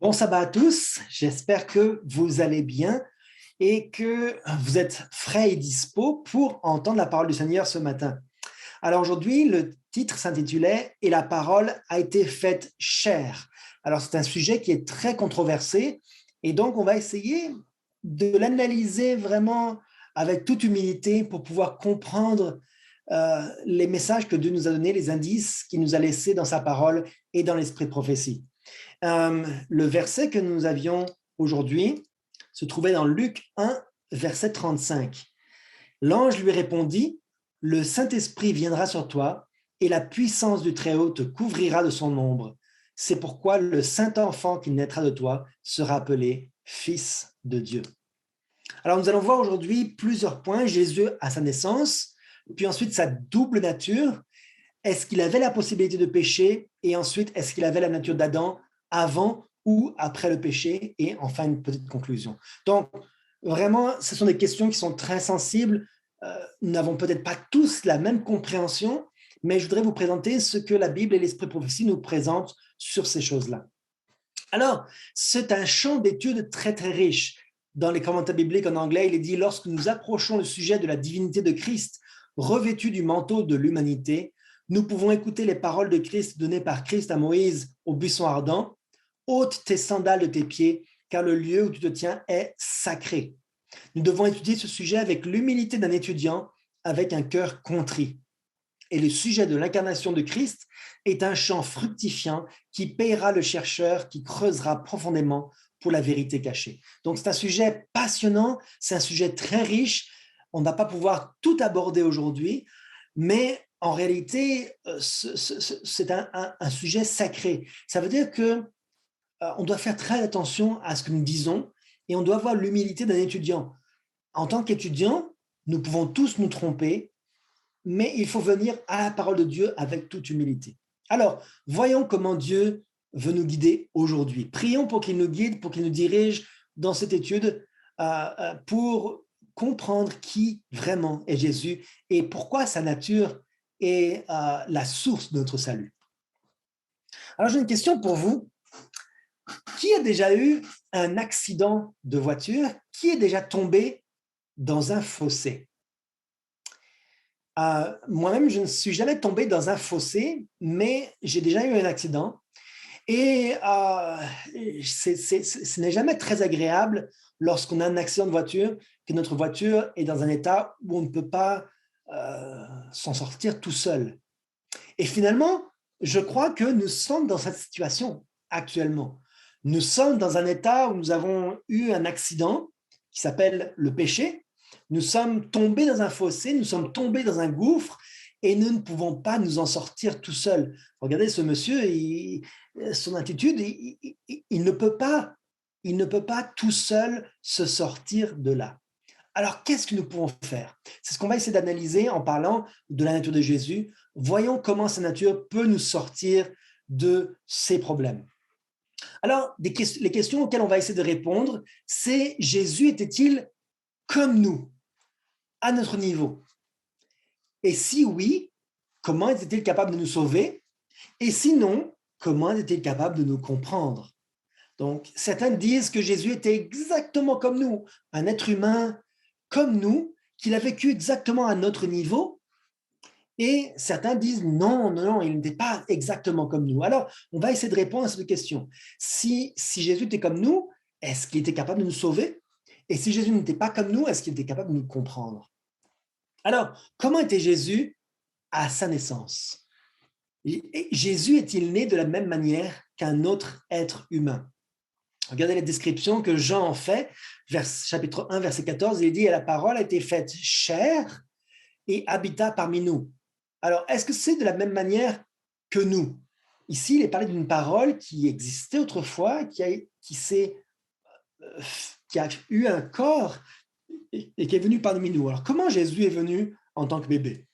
Bon sabbat à tous, j'espère que vous allez bien et que vous êtes frais et dispo pour entendre la parole du Seigneur ce matin. Alors aujourd'hui, le titre s'intitulait « Et la parole a été faite chair ». Alors c'est un sujet qui est très controversé et donc on va essayer de l'analyser vraiment avec toute humilité pour pouvoir comprendre les messages que Dieu nous a donnés, les indices qu'il nous a laissés dans sa parole et dans l'esprit de prophétie. Le verset que nous avions aujourd'hui se trouvait dans Luc 1, verset 35. L'ange lui répondit, « Le Saint-Esprit viendra sur toi et la puissance du Très-Haut te couvrira de son ombre. C'est pourquoi le Saint-Enfant qui naîtra de toi sera appelé Fils de Dieu. » Alors nous allons voir aujourd'hui plusieurs points. Jésus à sa naissance, puis ensuite sa double nature. Est-ce qu'il avait la possibilité de pécher? Et ensuite, est-ce qu'il avait la nature d'Adam avant ou après le péché? Et enfin, une petite conclusion. Donc, vraiment, ce sont des questions qui sont très sensibles. Nous n'avons peut-être pas tous la même compréhension, mais je voudrais vous présenter ce que la Bible et l'Esprit de prophétie nous présentent sur ces choses-là. Alors, c'est un champ d'études très, très riche. Dans les commentaires bibliques en anglais, il est dit « Lorsque nous approchons le sujet de la divinité de Christ, revêtu du manteau de l'humanité, nous pouvons écouter les paroles de Christ données par Christ à Moïse au buisson ardent. Ôte tes sandales de tes pieds, car le lieu où tu te tiens est sacré. Nous devons étudier ce sujet avec l'humilité d'un étudiant, avec un cœur contrit. Et le sujet de l'incarnation de Christ est un champ fructifiant qui payera le chercheur, qui creusera profondément pour la vérité cachée. » Donc c'est un sujet passionnant, c'est un sujet très riche. On ne va pas pouvoir tout aborder aujourd'hui, mais en réalité, c'est un sujet sacré. Ça veut dire qu'on doit faire très attention à ce que nous disons et on doit avoir l'humilité d'un étudiant. En tant qu'étudiant, nous pouvons tous nous tromper, mais il faut venir à la parole de Dieu avec toute humilité. Alors, voyons comment Dieu veut nous guider aujourd'hui. Prions pour qu'il nous guide, pour qu'il nous dirige dans cette étude pour comprendre qui vraiment est Jésus et pourquoi sa nature est la source de notre salut. Alors, j'ai une question pour vous. Qui a déjà eu un accident de voiture? Qui est déjà tombé dans un fossé? Moi-même, je ne suis jamais tombé dans un fossé, mais j'ai déjà eu un accident. Et ce n'est jamais très agréable lorsqu'on a un accident de voiture, que notre voiture est dans un état où on ne peut pas s'en sortir tout seul. Et finalement, je crois que nous sommes dans cette situation actuellement. Nous sommes dans un état où nous avons eu un accident qui s'appelle le péché. Nous sommes tombés dans un fossé, nous sommes tombés dans un gouffre et nous ne pouvons pas nous en sortir tout seuls. Regardez ce monsieur, son attitude, il ne peut pas tout seul se sortir de là. Alors, qu'est-ce que nous pouvons faire? C'est ce qu'on va essayer d'analyser en parlant de la nature de Jésus. Voyons comment sa nature peut nous sortir de ces problèmes. Alors, les questions auxquelles on va essayer de répondre, c'est Jésus était-il comme nous, à notre niveau? Et si oui, comment était-il capable de nous sauver? Et sinon, comment était-il capable de nous comprendre? Donc, certains disent que Jésus était exactement comme nous, un être humain comme nous, qu'il a vécu exactement à notre niveau. Et certains disent non, non, non, il n'était pas exactement comme nous. Alors, on va essayer de répondre à cette question. Si Jésus était comme nous, est-ce qu'il était capable de nous sauver? Et si Jésus n'était pas comme nous, est-ce qu'il était capable de nous comprendre? Alors, comment était Jésus à sa naissance? Jésus est-il né de la même manière qu'un autre être humain? Regardez la description que Jean en fait, chapitre 1, verset 14, il dit « Et la parole a été faite chair et habita parmi nous. » Alors, est-ce que c'est de la même manière que nous? Ici, il est parlé d'une parole qui existait autrefois, qui a eu un corps et qui est venu parmi nous. Alors, comment Jésus est venu en tant que bébé?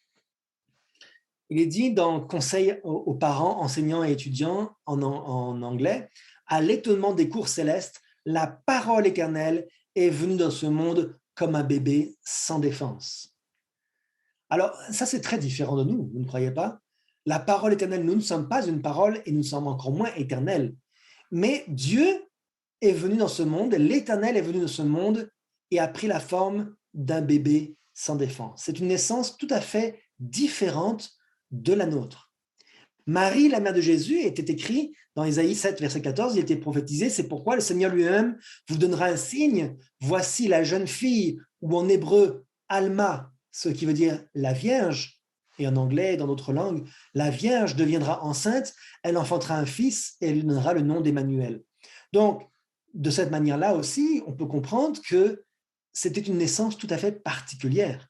Il est dit dans Conseil aux parents, enseignants et étudiants en anglais, « À l'étonnement des cours célestes, la parole éternelle est venue dans ce monde comme un bébé sans défense. » Alors, ça, c'est très différent de nous, vous ne croyez pas? La parole éternelle, nous ne sommes pas une parole et nous sommes encore moins éternels. Mais Dieu est venu dans ce monde, l'Éternel est venu dans ce monde et a pris la forme d'un bébé sans défense. C'est une naissance tout à fait différente de la nôtre. Marie, la mère de Jésus, était écrit dans Ésaïe 7, verset 14, il était prophétisé, c'est pourquoi le Seigneur lui-même vous donnera un signe, voici la jeune fille, ou en hébreu, Alma, ce qui veut dire la Vierge, et en anglais et dans d'autres langues, la Vierge deviendra enceinte, elle enfantera un fils et elle lui donnera le nom d'Emmanuel. Donc, de cette manière-là aussi, on peut comprendre que c'était une naissance tout à fait particulière.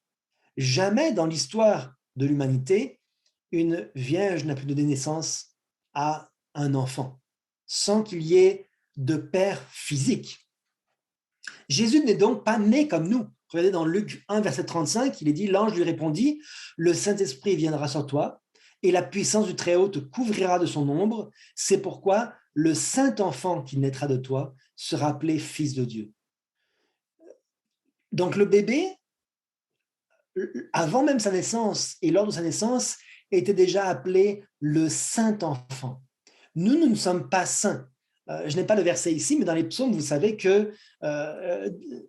Jamais dans l'histoire de l'humanité, une vierge n'a pu donner naissance à un enfant sans qu'il y ait de père physique. Jésus n'est donc pas né comme nous. Regardez dans Luc 1, verset 35, il est dit, l'ange lui répondit, le Saint-Esprit viendra sur toi et la puissance du Très-Haut te couvrira de son ombre. C'est pourquoi le Saint-Enfant qui naîtra de toi sera appelé Fils de Dieu. Donc le bébé, avant même sa naissance et lors de sa naissance, était déjà appelé le Saint-Enfant. Nous ne sommes pas saints. Je n'ai pas le verset ici, mais dans les psaumes, vous savez que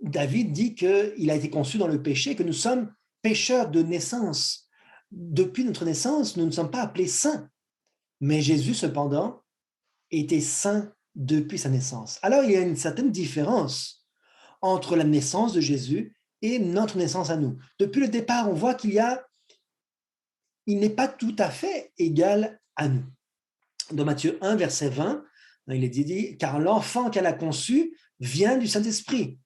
David dit qu'il a été conçu dans le péché, que nous sommes pécheurs de naissance. Depuis notre naissance, nous ne sommes pas appelés saints. Mais Jésus, cependant, était saint depuis sa naissance. Alors, il y a une certaine différence entre la naissance de Jésus et notre naissance à nous. Depuis le départ, on voit il n'est pas tout à fait égal à nous. Dans Matthieu 1, verset 20, il est dit, car l'enfant qu'elle a conçu vient du Saint-Esprit.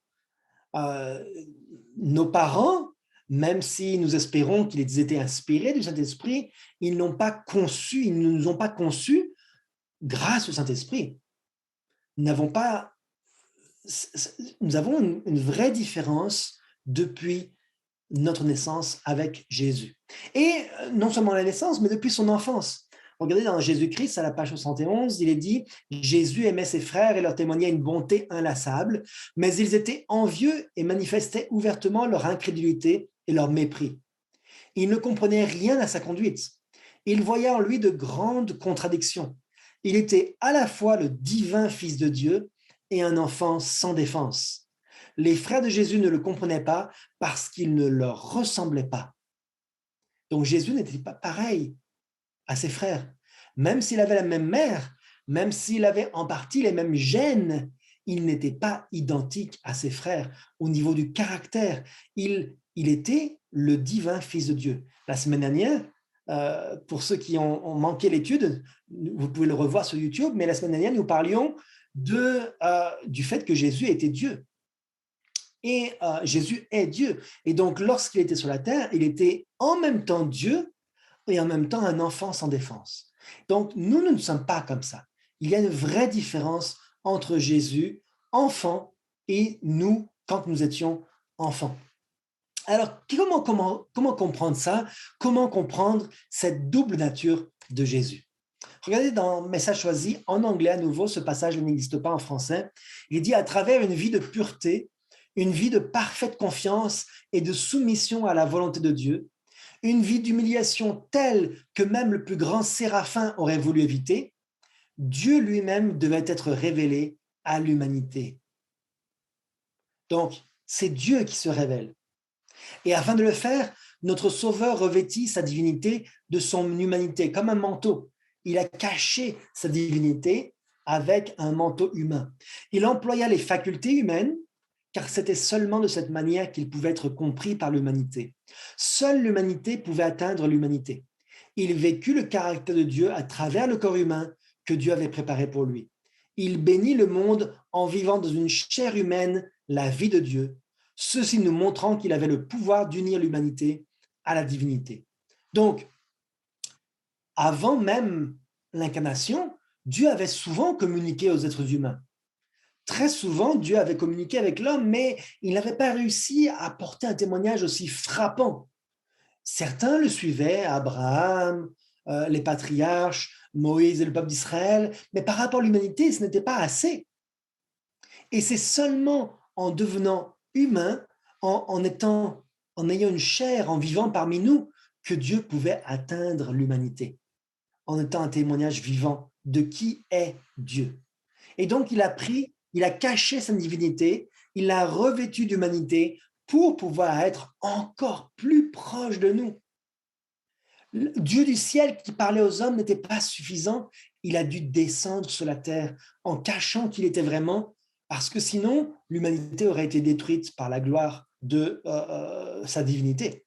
Nos parents, même si nous espérons qu'ils étaient inspirés du Saint-Esprit, ils ne nous ont pas conçus grâce au Saint-Esprit. Nous avons une vraie différence depuis notre naissance avec Jésus. Et non seulement la naissance, mais depuis son enfance. Regardez dans Jésus-Christ, à la page 71, il est dit « Jésus aimait ses frères et leur témoignait une bonté inlassable, mais ils étaient envieux et manifestaient ouvertement leur incrédulité et leur mépris. Ils ne comprenaient rien à sa conduite. Ils voyaient en lui de grandes contradictions. Il était à la fois le divin Fils de Dieu et un enfant sans défense. Les frères de Jésus ne le comprenaient pas parce qu'il ne leur ressemblait pas. » Donc Jésus n'était pas pareil à ses frères. Même s'il avait la même mère, même s'il avait en partie les mêmes gènes, il n'était pas identique à ses frères au niveau du caractère. Il était le divin Fils de Dieu. La semaine dernière, pour ceux qui ont manqué l'étude, vous pouvez le revoir sur YouTube, mais la semaine dernière, nous parlions du fait que Jésus était Dieu. Et Jésus est Dieu. Et donc, lorsqu'il était sur la terre, il était en même temps Dieu et en même temps un enfant sans défense. Donc, nous ne sommes pas comme ça. Il y a une vraie différence entre Jésus, enfant, et nous, quand nous étions enfants. Alors, comment comprendre ça? Comment comprendre cette double nature de Jésus? Regardez dans Message choisi, en anglais à nouveau, ce passage n'existe pas en français. Il dit « À travers une vie de pureté, une vie de parfaite confiance et de soumission à la volonté de Dieu, une vie d'humiliation telle que même le plus grand séraphin aurait voulu éviter, Dieu lui-même devait être révélé à l'humanité. » Donc, c'est Dieu qui se révèle. Et afin de le faire, notre Sauveur revêtit sa divinité de son humanité, comme un manteau. Il a caché sa divinité avec un manteau humain. Il employa les facultés humaines, car c'était seulement de cette manière qu'il pouvait être compris par l'humanité. Seule l'humanité pouvait atteindre l'humanité. Il vécut le caractère de Dieu à travers le corps humain que Dieu avait préparé pour lui. Il bénit le monde en vivant dans une chair humaine la vie de Dieu, ceci nous montrant qu'il avait le pouvoir d'unir l'humanité à la divinité. Donc, avant même l'incarnation, Dieu avait souvent communiqué aux êtres humains. Très souvent, Dieu avait communiqué avec l'homme, mais il n'avait pas réussi à apporter un témoignage aussi frappant. Certains le suivaient, Abraham, les patriarches, Moïse et le peuple d'Israël, mais par rapport à l'humanité, ce n'était pas assez. Et c'est seulement en devenant humain, en ayant une chair, en vivant parmi nous, que Dieu pouvait atteindre l'humanité, en étant un témoignage vivant de qui est Dieu. Et donc, il a pris il a caché sa divinité, il l'a revêtu d'humanité pour pouvoir être encore plus proche de nous. Le Dieu du ciel qui parlait aux hommes n'était pas suffisant, il a dû descendre sur la terre en cachant qu'il était vraiment, parce que sinon l'humanité aurait été détruite par la gloire de sa divinité.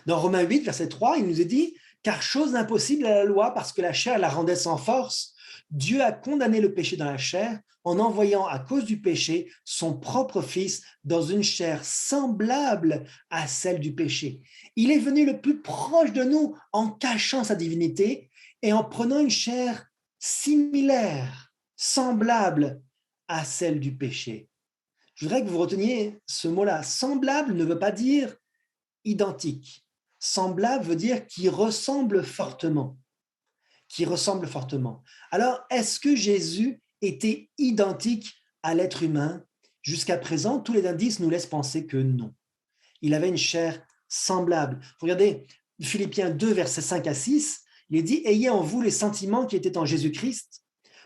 Dans Romains 8, verset 3, il nous est dit « Car chose impossible à la loi, parce que la chair la rendait sans force, Dieu a condamné le péché dans la chair en envoyant à cause du péché son propre Fils dans une chair semblable à celle du péché. Il est venu le plus proche de nous en cachant sa divinité et en prenant une chair similaire, semblable à celle du péché. » Je voudrais que vous reteniez ce mot-là. Semblable ne veut pas dire identique. Semblable veut dire qui ressemble fortement. Qui ressemble fortement. Alors, est-ce que Jésus était identique à l'être humain? Jusqu'à présent, tous les indices nous laissent penser que non. Il avait une chair semblable. Regardez, Philippiens 2, versets 5 à 6, il est dit « Ayez en vous les sentiments qui étaient en Jésus-Christ,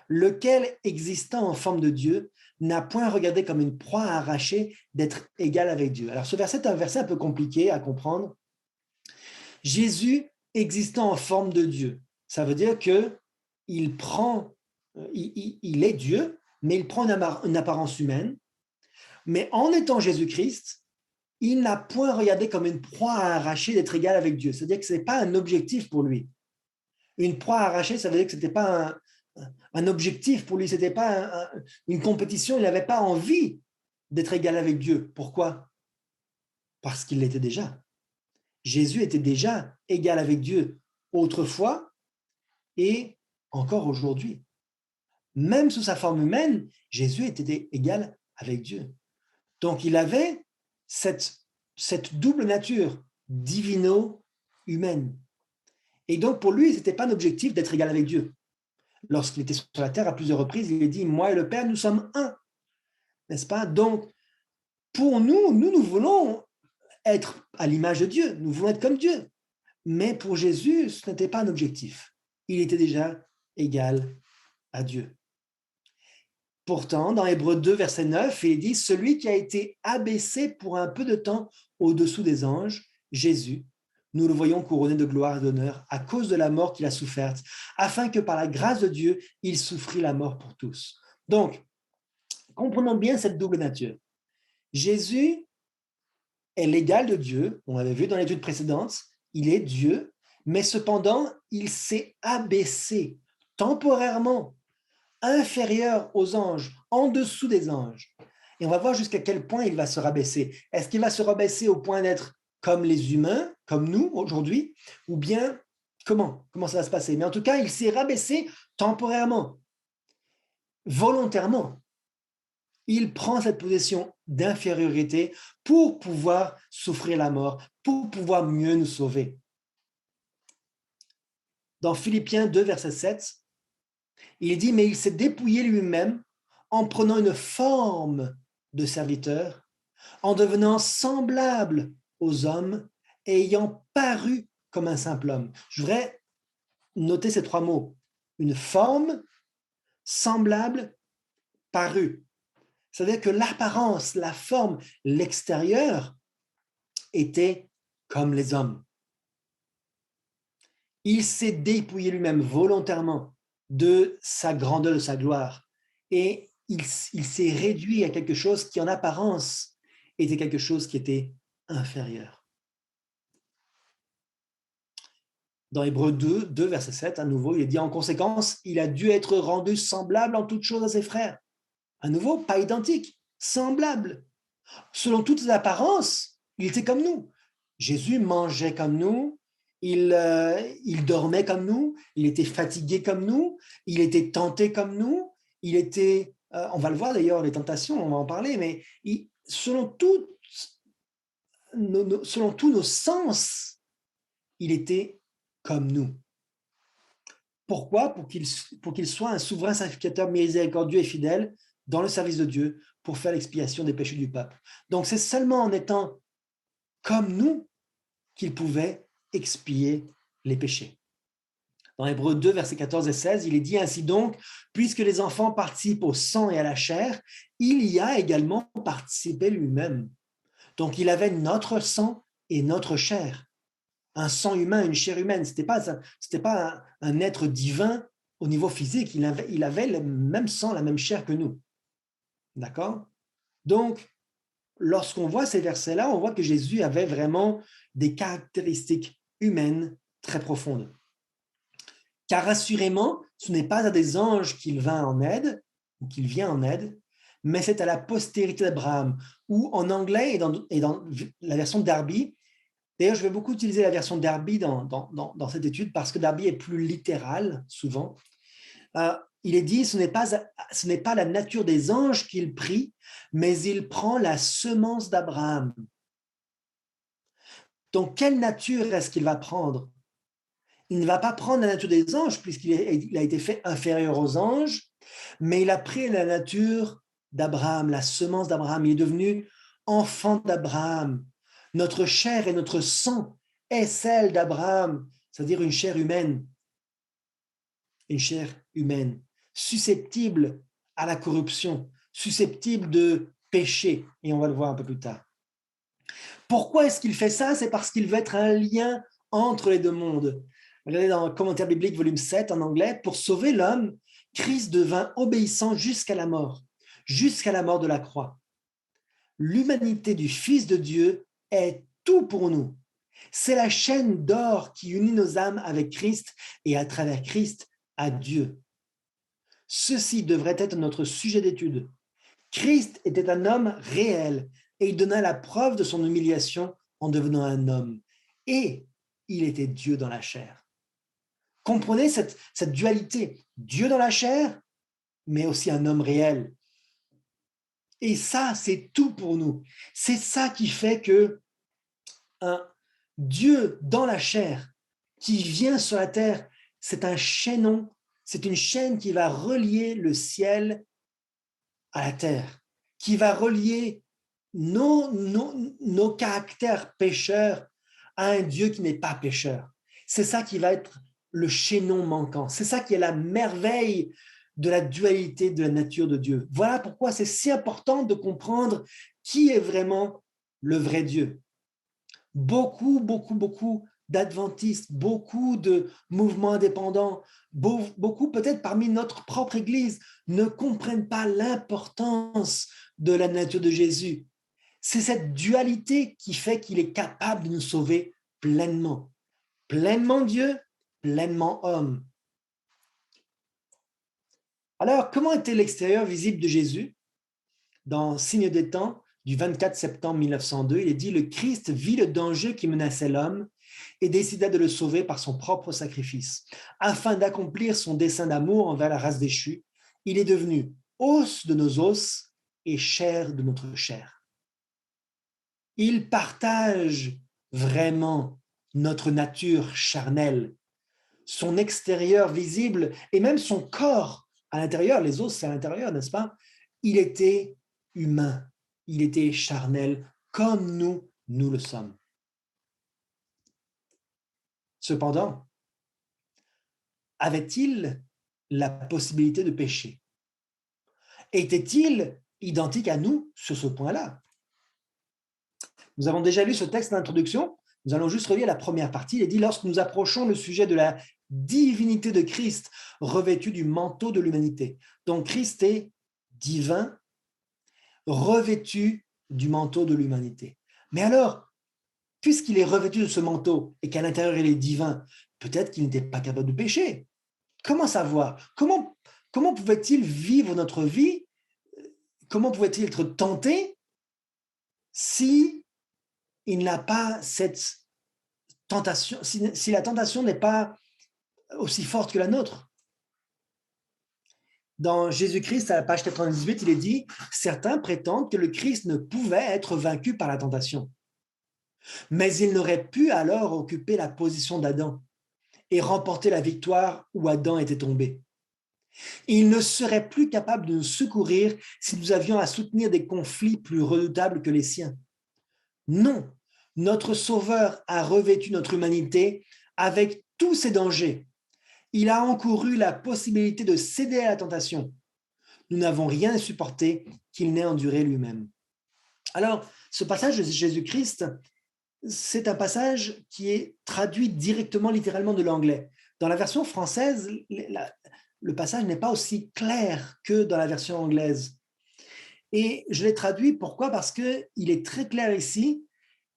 lequel, existant en forme de Dieu, n'a point regardé comme une proie à arracher d'être égal avec Dieu. » Alors, ce verset est un verset un peu compliqué à comprendre. Jésus existant en forme de Dieu, ça veut dire que il est Dieu, mais il prend une apparence humaine. Mais en étant Jésus-Christ, il n'a point regardé comme une proie à arracher d'être égal avec Dieu. C'est-à-dire que ce n'est pas un objectif pour lui. Une proie à arracher, ça veut dire que ce n'était pas un objectif pour lui, ce n'était pas une compétition, il n'avait pas envie d'être égal avec Dieu. Pourquoi? Parce qu'il l'était déjà. Jésus était déjà égal avec Dieu autrefois et encore aujourd'hui. Même sous sa forme humaine, Jésus était égal avec Dieu. Donc il avait cette double nature divino-humaine. Et donc pour lui, ce n'était pas un objectif d'être égal avec Dieu. Lorsqu'il était sur la terre à plusieurs reprises, il a dit « Moi et le Père, nous sommes un ». N'est-ce pas? Donc pour nous voulons être à l'image de Dieu, nous voulons être comme Dieu. Mais pour Jésus, ce n'était pas un objectif. Il était déjà égal à Dieu. Pourtant, dans Hébreux 2, verset 9, il dit « Celui qui a été abaissé pour un peu de temps au-dessous des anges, Jésus, nous le voyons couronné de gloire et d'honneur à cause de la mort qu'il a soufferte, afin que par la grâce de Dieu, il souffrit la mort pour tous. » Donc, comprenons bien cette double nature. Jésus est l'égal de Dieu, on l'avait vu dans l'étude précédente, il est Dieu, mais cependant, il s'est abaissé temporairement, inférieur aux anges, en dessous des anges. Et on va voir jusqu'à quel point il va se rabaisser. Est-ce qu'il va se rabaisser au point d'être comme les humains, comme nous aujourd'hui, ou bien comment ça va se passer? Mais en tout cas, il s'est rabaissé temporairement, volontairement. Il prend cette position d'infériorité pour pouvoir souffrir la mort, pour pouvoir mieux nous sauver. Dans Philippiens 2, verset 7, il dit « Mais il s'est dépouillé lui-même en prenant une forme de serviteur, en devenant semblable aux hommes et ayant paru comme un simple homme. » Je voudrais noter ces trois mots. Une forme, semblable, paru. C'est-à-dire que l'apparence, la forme, l'extérieur était comme les hommes. Il s'est dépouillé lui-même volontairement de sa grandeur, de sa gloire. Et il s'est réduit à quelque chose qui, en apparence, était quelque chose qui était inférieur. Dans Hébreux 2, verset 7, à nouveau, il est dit « En conséquence, il a dû être rendu semblable en toutes choses à ses frères. » À nouveau, pas identique, semblable. Selon toutes les apparences, il était comme nous. Jésus mangeait comme nous, il dormait comme nous, il était fatigué comme nous, il était tenté comme nous, il était, on va le voir d'ailleurs, les tentations, on va en parler, mais selon tous nos sens, il était comme nous. Pourquoi? Pour qu'il soit un souverain sacrificateur miséricordieux et fidèle dans le service de Dieu pour faire l'expiation des péchés du peuple. Donc c'est seulement en étant comme nous qu'il pouvait expier les péchés. Dans Hébreux 2, versets 14 et 16, il est dit ainsi donc, puisque les enfants participent au sang et à la chair, il y a également participé lui-même. Donc il avait notre sang et notre chair. Un sang humain, une chair humaine. Ce n'était pas un être divin au niveau physique. Il avait le même sang, la même chair que nous. D'accord? Donc, lorsqu'on voit ces versets-là, on voit que Jésus avait vraiment des caractéristiques humaines très profondes. Car assurément, ce n'est pas à des anges qu'il vint en aide, ou qu'il vient en aide, mais c'est à la postérité d'Abraham, ou en anglais et dans la version Darby. D'ailleurs, je vais beaucoup utiliser la version Darby dans cette étude parce que Darby est plus littéral, souvent. Il est dit, ce n'est pas la nature des anges qu'il prit, mais il prend la semence d'Abraham. Donc, quelle nature est-ce qu'il va prendre? Il ne va pas prendre la nature des anges puisqu'il a été fait inférieur aux anges, mais il a pris la nature d'Abraham, la semence d'Abraham. Il est devenu enfant d'Abraham. Notre chair et notre sang est celle d'Abraham, c'est-à-dire une chair humaine. Une chair humaine, susceptible à la corruption, susceptible de péché, et on va le voir un peu plus tard. Pourquoi est-ce qu'il fait ça? C'est parce qu'il veut être un lien entre les deux mondes. Regardez dans le commentaire biblique, volume 7 en anglais, pour sauver l'homme, Christ devint obéissant jusqu'à la mort de la croix. L'humanité du Fils de Dieu est tout pour nous. C'est la chaîne d'or qui unit nos âmes avec Christ et à travers Christ à Dieu. Ceci devrait être notre sujet d'étude. Christ était un homme réel et il donna la preuve de son humiliation en devenant un homme. Et il était Dieu dans la chair. Comprenez cette dualité, Dieu dans la chair, mais aussi un homme réel. Et ça, c'est tout pour nous. C'est ça qui fait que un Dieu dans la chair qui vient sur la terre, c'est un chaînon, c'est une chaîne qui va relier le ciel à la terre, qui va relier nos caractères pécheurs à un Dieu qui n'est pas pécheur. C'est ça qui va être le chaînon manquant. C'est ça qui est la merveille de la dualité de la nature de Dieu. Voilà pourquoi c'est si important de comprendre qui est vraiment le vrai Dieu. Beaucoup d'adventistes, beaucoup de mouvements indépendants, beaucoup peut-être parmi notre propre Église ne comprennent pas l'importance de la nature de Jésus. C'est cette dualité qui fait qu'il est capable de nous sauver pleinement. Pleinement Dieu, pleinement homme. Alors, comment était l'extérieur visible de Jésus? Dans Signe des temps, du 24 septembre 1902, il est dit « Le Christ vit le danger qui menaçait l'homme et décida de le sauver par son propre sacrifice. Afin d'accomplir son dessein d'amour envers la race déchue, il est devenu os de nos os et chair de notre chair. » Il partage vraiment notre nature charnelle, son extérieur visible et même son corps à l'intérieur, les os c'est à l'intérieur, n'est-ce pas? Il était humain, il était charnel comme nous le sommes. Cependant, avait-il la possibilité de pécher? Était-il identique à nous sur ce point-là? Nous avons déjà lu ce texte d'introduction. Nous allons juste relire la première partie. Il est dit « Lorsque nous approchons le sujet de la divinité de Christ, revêtu du manteau de l'humanité. » Donc Christ est divin, revêtu du manteau de l'humanité. Mais alors, puisqu'il est revêtu de ce manteau et qu'à l'intérieur il est divin, peut-être qu'il n'était pas capable de pécher. Comment savoir? Comment pouvait-il vivre notre vie? Comment pouvait-il être tenté si il n'a pas cette tentation, si la tentation n'est pas aussi forte que la nôtre? Dans Jésus-Christ, à la page 98, il est dit « Certains prétendent que le Christ ne pouvait être vaincu par la tentation. Mais il n'aurait pu alors occuper la position d'Adam et remporter la victoire où Adam était tombé. Il ne serait plus capable de nous secourir si nous avions à soutenir des conflits plus redoutables que les siens. Non, notre Sauveur a revêtu notre humanité avec tous ses dangers Il a encouru la possibilité de céder à la tentation. Nous n'avons rien à supporter qu'il n'ait enduré lui-même. Alors, ce passage de Jésus-Christ, c'est un passage qui est traduit directement, littéralement de l'anglais. Dans la version française, le passage n'est pas aussi clair que dans la version anglaise. Et je l'ai traduit, pourquoi? Parce qu'il est très clair ici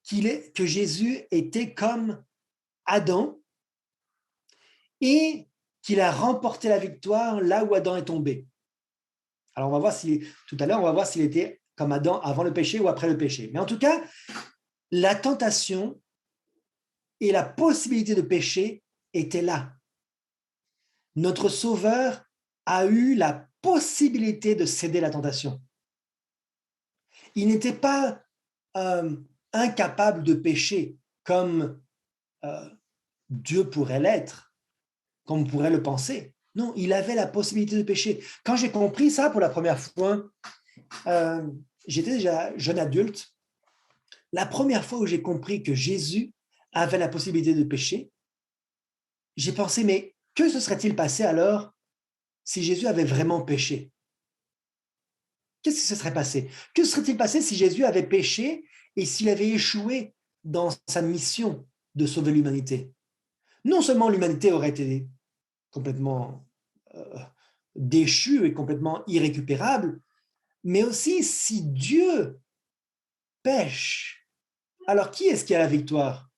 que Jésus était comme Adam et qu'il a remporté la victoire là où Adam est tombé. Alors, on va voir tout à l'heure, on va voir s'il était comme Adam avant le péché ou après le péché. Mais en tout cas, la tentation et la possibilité de pécher étaient là. Notre Sauveur a eu la possibilité de céder à la tentation. Il n'était pas incapable de pécher comme Dieu pourrait l'être, comme on pourrait le penser. Non, il avait la possibilité de pécher. Quand j'ai compris ça pour la première fois, j'étais déjà jeune adulte. La première fois où j'ai compris que Jésus avait la possibilité de pécher, j'ai pensé, mais que se serait-il passé alors si Jésus avait vraiment péché? Qu'est-ce qui se serait passé? Que serait-il passé si Jésus avait péché et s'il avait échoué dans sa mission de sauver l'humanité? Non seulement l'humanité aurait été complètement déchue et complètement irrécupérable, mais aussi si Dieu pêche, alors qui est-ce qui a la victoire?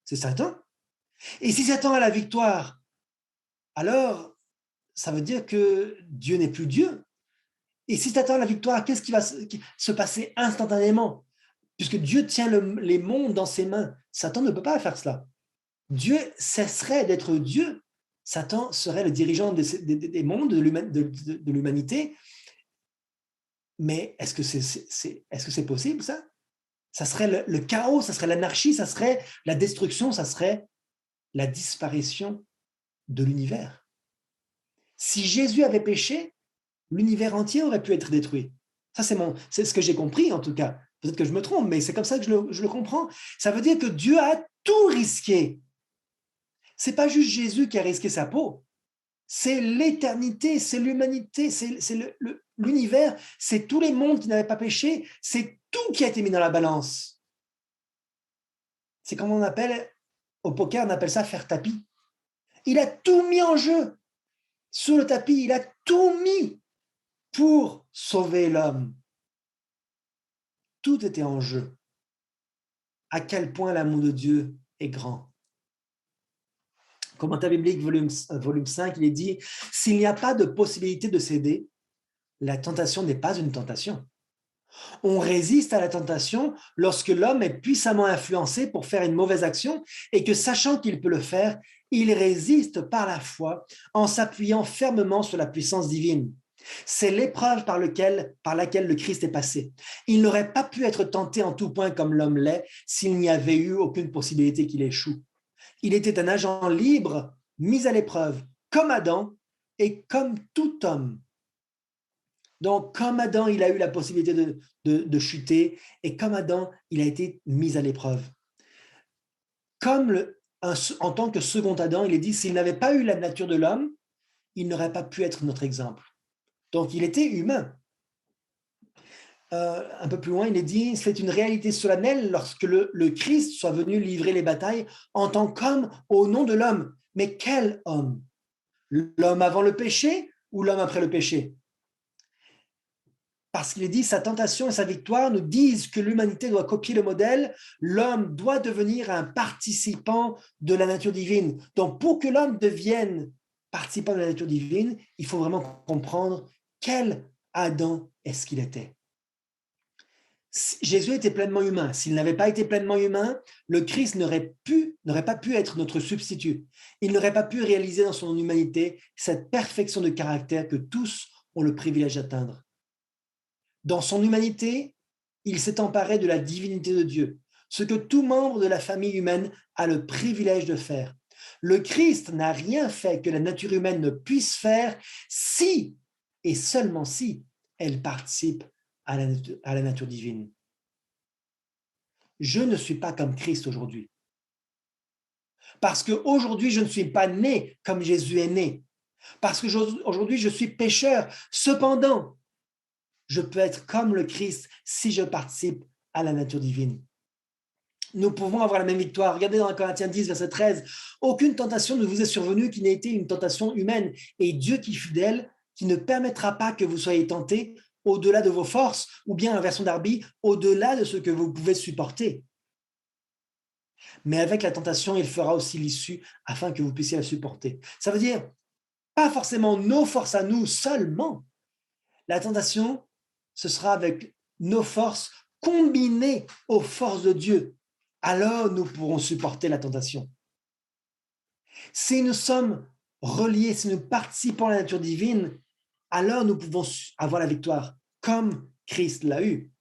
C'est Satan. Et si Satan a la victoire, alors ça veut dire que Dieu n'est plus Dieu. Et si Satan a la victoire, qu'est-ce qui va se passer instantanément? Puisque Dieu tient les mondes dans ses mains. Satan ne peut pas faire cela. Dieu cesserait d'être Dieu. Satan serait le dirigeant des mondes, de l'humanité. Mais est-ce que c'est possible, ça? Ça serait le chaos, ça serait l'anarchie, ça serait la destruction, ça serait la disparition de l'univers. Si Jésus avait péché, l'univers entier aurait pu être détruit. Ça, c'est ce que j'ai compris, en tout cas. Peut-être que je me trompe, mais c'est comme ça que je le comprends. Ça veut dire que Dieu a tout risqué. C'est pas juste Jésus qui a risqué sa peau. C'est l'éternité, c'est l'humanité, c'est l'univers, c'est tous les mondes qui n'avaient pas péché, c'est tout qui a été mis dans la balance. C'est comme on appelle, au poker, on appelle ça faire tapis. Il a tout mis en jeu. Sur le tapis, il a tout mis pour sauver l'homme. Tout était en jeu. À quel point l'amour de Dieu est grand. Commentaire biblique, volume 5, il est dit, s'il n'y a pas de possibilité de céder, la tentation n'est pas une tentation. On résiste à la tentation lorsque l'homme est puissamment influencé pour faire une mauvaise action et que, sachant qu'il peut le faire, il résiste par la foi en s'appuyant fermement sur la puissance divine. C'est l'épreuve par laquelle le Christ est passé. Il n'aurait pas pu être tenté en tout point comme l'homme l'est s'il n'y avait eu aucune possibilité qu'il échoue. Il était un agent libre, mis à l'épreuve, comme Adam et comme tout homme. Donc, comme Adam, il a eu la possibilité de chuter, et comme Adam, il a été mis à l'épreuve. En tant que second Adam, il est dit, s'il n'avait pas eu la nature de l'homme, il n'aurait pas pu être notre exemple. Donc, il était humain. Un peu plus loin, il est dit, c'est une réalité solennelle lorsque le Christ soit venu livrer les batailles en tant qu'homme au nom de l'homme. Mais quel homme? L'homme avant le péché ou l'homme après le péché? Parce qu'il est dit, sa tentation et sa victoire nous disent que l'humanité doit copier le modèle, l'homme doit devenir un participant de la nature divine. Donc, pour que l'homme devienne participant de la nature divine, il faut vraiment comprendre quel Adam est-ce qu'il était. Jésus était pleinement humain. S'il n'avait pas été pleinement humain, le Christ n'aurait pas pu être notre substitut. Il n'aurait pas pu réaliser dans son humanité cette perfection de caractère que tous ont le privilège d'atteindre. Dans son humanité, il s'est emparé de la divinité de Dieu, ce que tout membre de la famille humaine a le privilège de faire. Le Christ n'a rien fait que la nature humaine ne puisse faire si, et seulement si, elle participe à la nature divine. Je ne suis pas comme Christ aujourd'hui. Parce qu'aujourd'hui, je ne suis pas né comme Jésus est né. Parce qu'aujourd'hui, je suis pécheur. Cependant, je peux être comme le Christ si je participe à la nature divine. Nous pouvons avoir la même victoire. Regardez dans Corinthiens 10, verset 13. Aucune tentation ne vous est survenue qui n'ait été une tentation humaine. Et Dieu qui est fidèle, qui ne permettra pas que vous soyez tentés au-delà de vos forces, ou bien en version d'Arby, au-delà de ce que vous pouvez supporter. Mais avec la tentation, il fera aussi l'issue afin que vous puissiez la supporter. Ça veut dire, pas forcément nos forces à nous seulement. La tentation, ce sera avec nos forces combinées aux forces de Dieu. Alors nous pourrons supporter la tentation. Si nous sommes reliés, si nous participons à la nature divine, alors nous pouvons avoir la victoire, comme Christ l'a eu.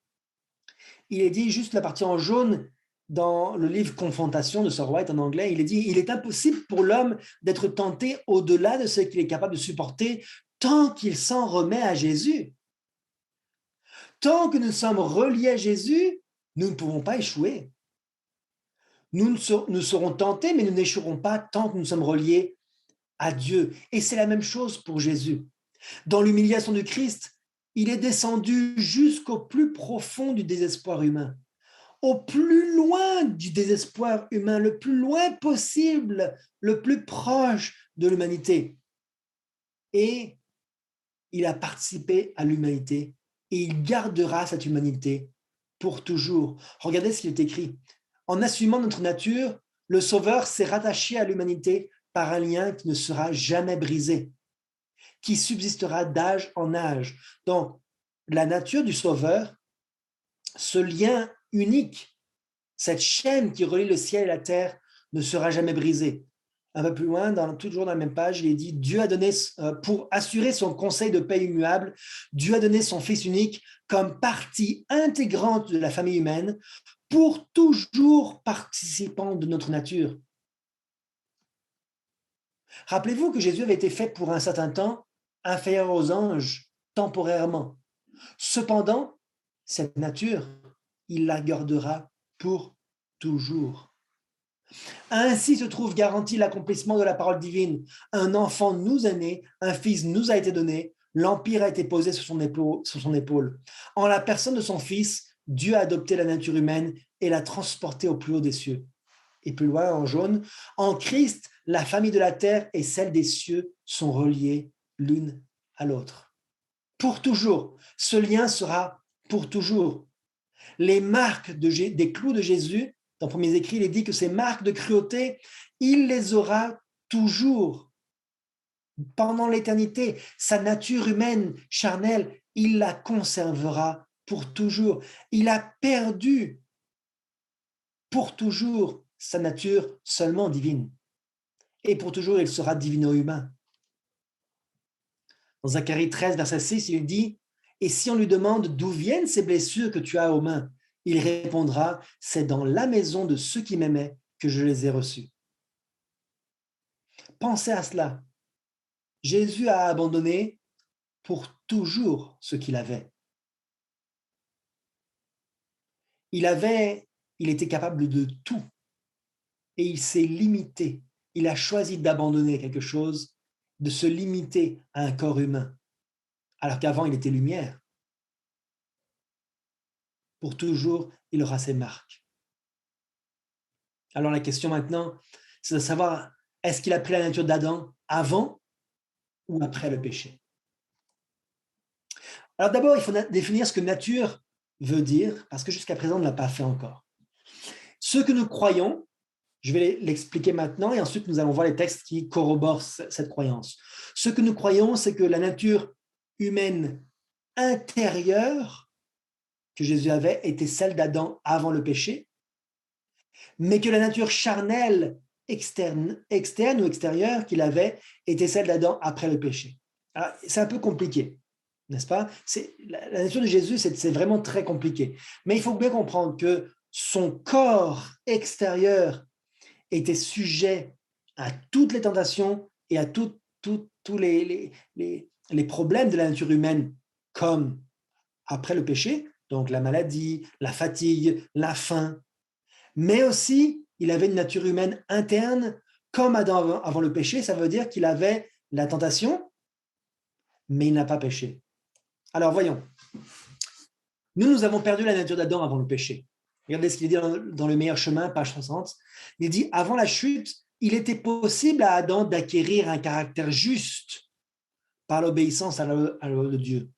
Il est dit, juste la partie en jaune, dans le livre Confrontation de Sir White en anglais, il est dit, il est impossible pour l'homme d'être tenté au-delà de ce qu'il est capable de supporter tant qu'il s'en remet à Jésus. Tant que nous sommes reliés à Jésus, nous ne pouvons pas échouer. Nous serons tentés, mais nous n'échouerons pas tant que nous sommes reliés à Dieu. Et c'est la même chose pour Jésus. Dans l'humiliation du Christ, il est descendu jusqu'au plus profond du désespoir humain, au plus loin du désespoir humain, le plus loin possible, le plus proche de l'humanité. Et il a participé à l'humanité et il gardera cette humanité pour toujours. Regardez ce qu'il est écrit. En assumant notre nature, le Sauveur s'est rattaché à l'humanité par un lien qui ne sera jamais brisé, qui subsistera d'âge en âge. Donc, la nature du Sauveur, ce lien unique, cette chaîne qui relie le ciel et la terre ne sera jamais brisée. Un peu plus loin, toujours dans la même page, il est dit, Dieu a donné, pour assurer son conseil de paix immuable, Dieu a donné son Fils unique comme partie intégrante de la famille humaine, pour toujours participant de notre nature. Rappelez-vous que Jésus avait été fait pour un certain temps inférieur aux anges, temporairement. Cependant, cette nature, il la gardera pour toujours. Ainsi se trouve garanti l'accomplissement de la parole divine. Un enfant nous est né, un fils nous a été donné, l'empire a été posé sur son épaule. En la personne de son fils, Dieu a adopté la nature humaine et l'a transportée au plus haut des cieux. Et plus loin, en jaune, en Christ, la famille de la terre et celle des cieux sont reliées l'une à l'autre. Pour toujours. Ce lien sera pour toujours. Les marques des clous de Jésus, dans Premiers Écrits, il est dit que ces marques de cruauté, il les aura toujours. Pendant l'éternité, sa nature humaine, charnelle, il la conservera pour toujours. Il a perdu pour toujours sa nature seulement divine. Et pour toujours, il sera divino-humain. Dans Zacharie 13, verset 6, il dit « Et si on lui demande d'où viennent ces blessures que tu as aux mains, il répondra « C'est dans la maison de ceux qui m'aimaient que je les ai reçus. » Pensez à cela. Jésus a abandonné pour toujours ce qu'il avait. Il était capable de tout et il s'est limité. Il a choisi d'abandonner quelque chose, de se limiter à un corps humain, alors qu'avant il était lumière. Pour toujours, il aura ses marques. Alors la question maintenant, c'est de savoir, est-ce qu'il a pris la nature d'Adam avant ou après le péché? Alors d'abord, il faut définir ce que nature veut dire, parce que jusqu'à présent, on ne l'a pas fait encore. Ce que nous croyons, je vais l'expliquer maintenant, et ensuite nous allons voir les textes qui corroborent cette croyance. Ce que nous croyons, c'est que la nature humaine intérieure que Jésus avait était celle d'Adam avant le péché, mais que la nature charnelle externe ou extérieure qu'il avait était celle d'Adam après le péché. Alors, c'est un peu compliqué, n'est-ce pas? La nature de Jésus, c'est vraiment très compliqué. Mais il faut bien comprendre que son corps extérieur était sujet à toutes les tentations et à tous les problèmes de la nature humaine, comme après le péché, donc la maladie, la fatigue, la faim. Mais aussi, il avait une nature humaine interne comme Adam avant le péché, ça veut dire qu'il avait la tentation, mais il n'a pas péché. Alors voyons, nous avons perdu la nature d'Adam avant le péché. Regardez ce qu'il dit dans Le Meilleur Chemin, page 60. Il dit, avant la chute, il était possible à Adam d'acquérir un caractère juste par l'obéissance à la loi de Dieu.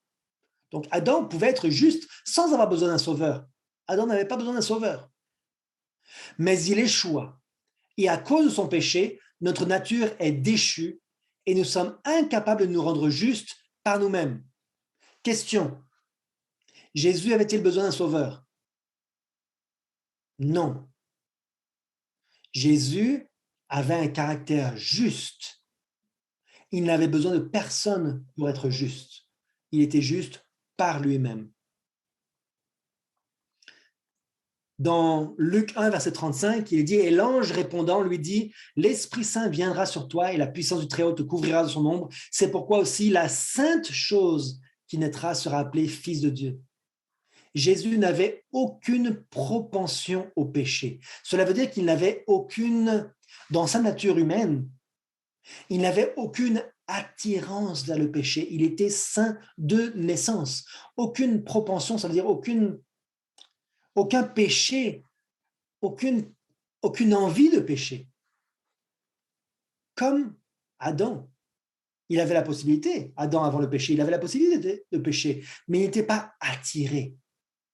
Donc Adam pouvait être juste sans avoir besoin d'un sauveur. Adam n'avait pas besoin d'un sauveur. Mais il échoua. Et à cause de son péché, notre nature est déchue et nous sommes incapables de nous rendre justes par nous-mêmes. Question, Jésus avait-il besoin d'un sauveur? Non. Jésus avait un caractère juste. Il n'avait besoin de personne pour être juste. Il était juste par lui-même. Dans Luc 1, verset 35, il dit « Et l'ange répondant lui dit, l'Esprit Saint viendra sur toi et la puissance du Très-Haut te couvrira de son ombre. C'est pourquoi aussi la sainte chose qui naîtra sera appelée Fils de Dieu. » Jésus n'avait aucune propension au péché. Cela veut dire qu'il n'avait aucune, dans sa nature humaine, il n'avait aucune attirance vers le péché. Il était saint de naissance. Aucune propension, ça veut dire aucun péché, aucune envie de péché. Comme Adam. Il avait la possibilité, Adam avant le péché, il avait la possibilité de pécher, mais il n'était pas attiré